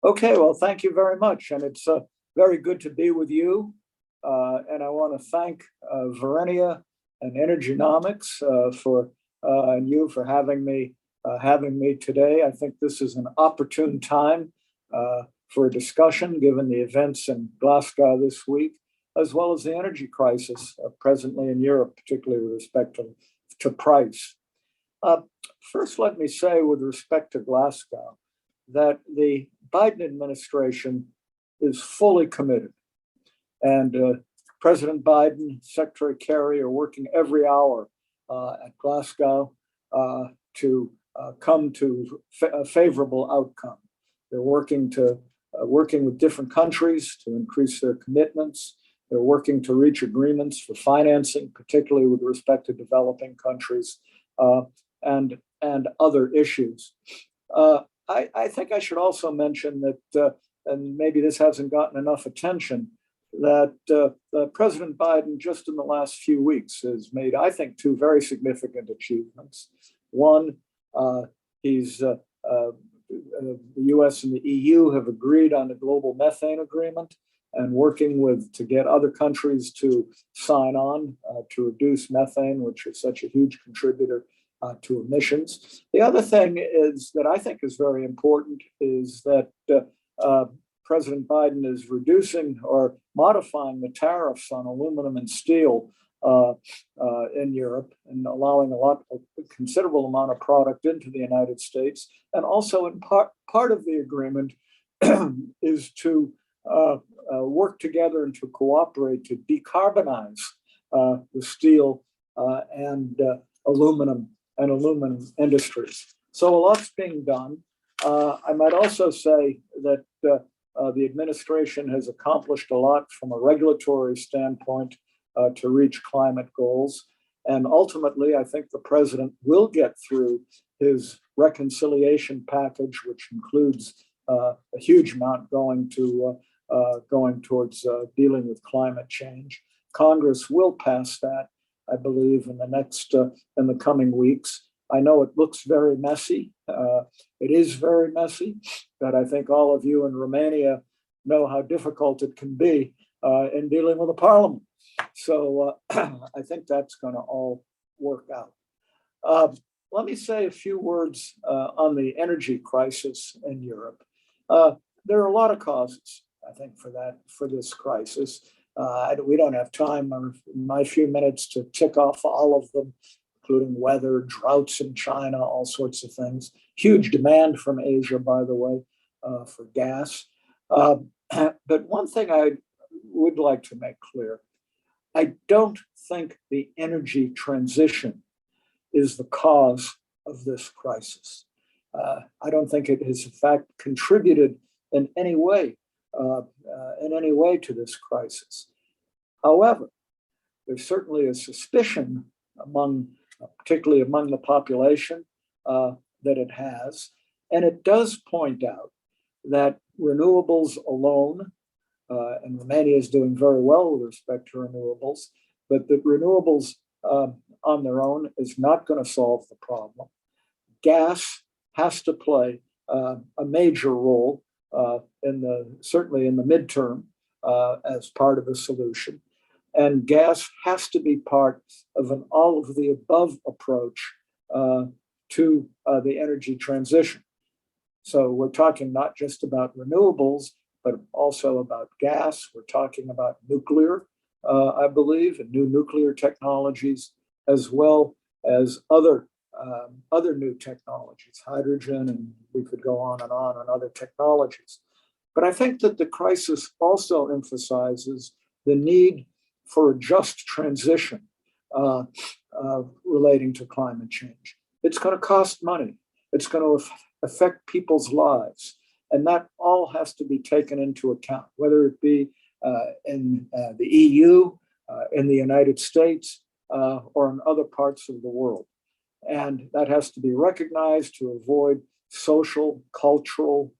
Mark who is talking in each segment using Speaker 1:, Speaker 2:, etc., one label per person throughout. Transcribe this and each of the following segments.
Speaker 1: Okay, well, thank you very much. And it's very good to be with you. And I want to thank Verenia and Energynomics and you for having me today. I think this is an opportune time for a discussion, given the events in Glasgow this week, as well as the energy crisis presently in Europe, particularly with respect to price. First, let me say, with respect to Glasgow, that the Biden administration is fully committed. And President Biden, Secretary Kerry are working every hour at Glasgow to come to a favorable outcome. They're working with different countries to increase their commitments. They're working to reach agreements for financing, particularly with respect to developing countries and other issues. I think I should also mention that, and maybe this hasn't gotten enough attention, that President Biden, just in the last few weeks, has made, I think, two very significant achievements. One, the US and the EU have agreed on a global methane agreement and working to get other countries to sign on to reduce methane, which is such a huge contributor to emissions. The other thing is that I think is very important is that President Biden is reducing or modifying the tariffs on aluminum and steel in Europe and allowing a considerable amount of product into the United States. And also in part of the agreement is to work together and to cooperate to decarbonize the steel and aluminum industries. So a lot's being done. I might also say that the administration has accomplished a lot from a regulatory standpoint to reach climate goals. And ultimately, I think the president will get through his reconciliation package, which includes a huge amount going towards dealing with climate change. Congress will pass that, I believe, in the coming weeks. I know it looks very messy. It is very messy, but I think all of you in Romania know how difficult it can be in dealing with a parliament. So I think that's going to all work out. Let me say a few words on the energy crisis in Europe. There are a lot of causes, I think, for this crisis. We don't have time in my few minutes to tick off all of them, including weather, droughts in China, all sorts of things. Huge demand from Asia, by the way, for gas. But one thing I would like to make clear, I don't think the energy transition is the cause of this crisis. I don't think it has, in fact, contributed in any way to this crisis. However, there's certainly a suspicion particularly among the population, that it has. And it does point out that renewables alone, and Romania is doing very well with respect to renewables, but that renewables on their own is not going to solve the problem. Gas has to play a major role certainly in the midterm as part of the solution. And gas has to be part of an all-of-the-above approach to the energy transition. So we're talking not just about renewables, but also about gas. We're talking about nuclear, I believe, and new nuclear technologies, as well as other new technologies, hydrogen, and we could go on other technologies. But I think that the crisis also emphasizes the need for a just transition relating to climate change. It's going to cost money. It's going to affect people's lives. And that all has to be taken into account, whether it be in the EU, in the United States, or in other parts of the world. And that has to be recognized to avoid social, cultural,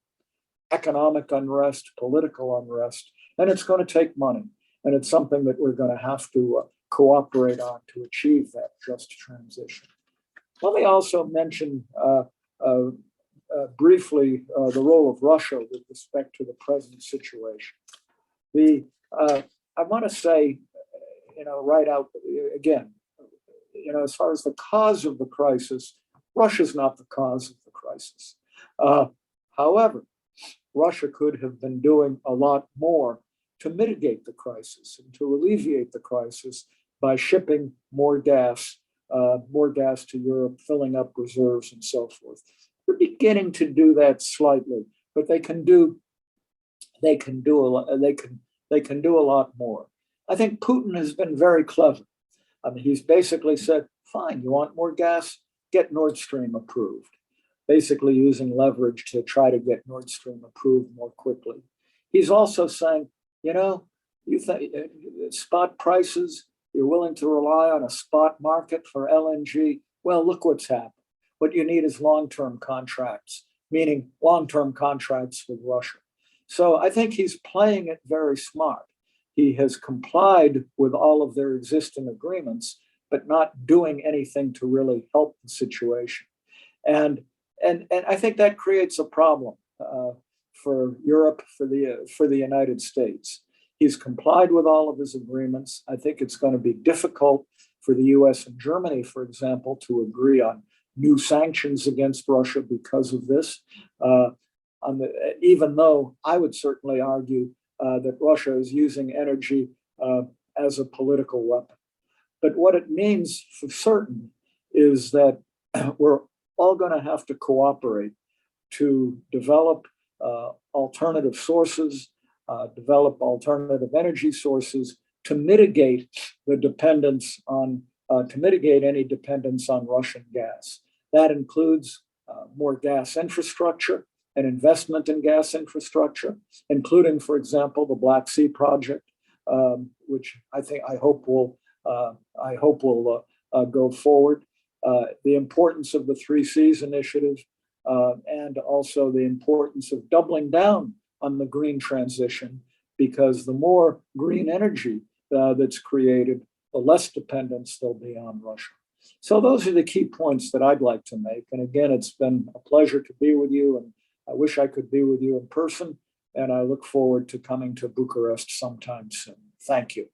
Speaker 1: economic unrest, political unrest. And it's going to take money. And it's something that we're going to have to cooperate on to achieve that just transition. Let me also mention briefly the role of Russia with respect to the present situation. I want to say, right out again, as far as the cause of the crisis, Russia's not the cause of the crisis. However, Russia could have been doing a lot more to mitigate the crisis and to alleviate the crisis by shipping more gas to Europe, filling up reserves and so forth. They're beginning to do that slightly, but they can do a lot more. I think Putin has been very clever. I mean, he's basically said, fine, you want more gas? Get Nord Stream approved. Basically using leverage to try to get Nord Stream approved more quickly. He's also saying, you think spot prices, you're willing to rely on a spot market for LNG? Well, look what's happened. What you need is long-term contracts, meaning long-term contracts with Russia. So I think he's playing it very smart. He has complied with all of their existing agreements, but not doing anything to really help the situation. And I think that creates a problem for Europe, for the United States. He's complied with all of his agreements. I think it's going to be difficult for the US and Germany, for example, to agree on new sanctions against Russia because of this. Even though I would certainly argue that Russia is using energy as a political weapon. But what it means for certain is that we're all going to have to cooperate to develop alternative sources, develop alternative energy sources to mitigate the dependence on, to mitigate any dependence on Russian gas. That includes more gas infrastructure and investment in gas infrastructure, including, for example, the Black Sea project, which I hope will go forward. The importance of the 3 Seas initiative, and also the importance of doubling down on the green transition, because the more green energy that's created, the less dependence there'll be on Russia. So those are the key points that I'd like to make. And again, it's been a pleasure to be with you, and I wish I could be with you in person, and I look forward to coming to Bucharest sometime soon. Thank you.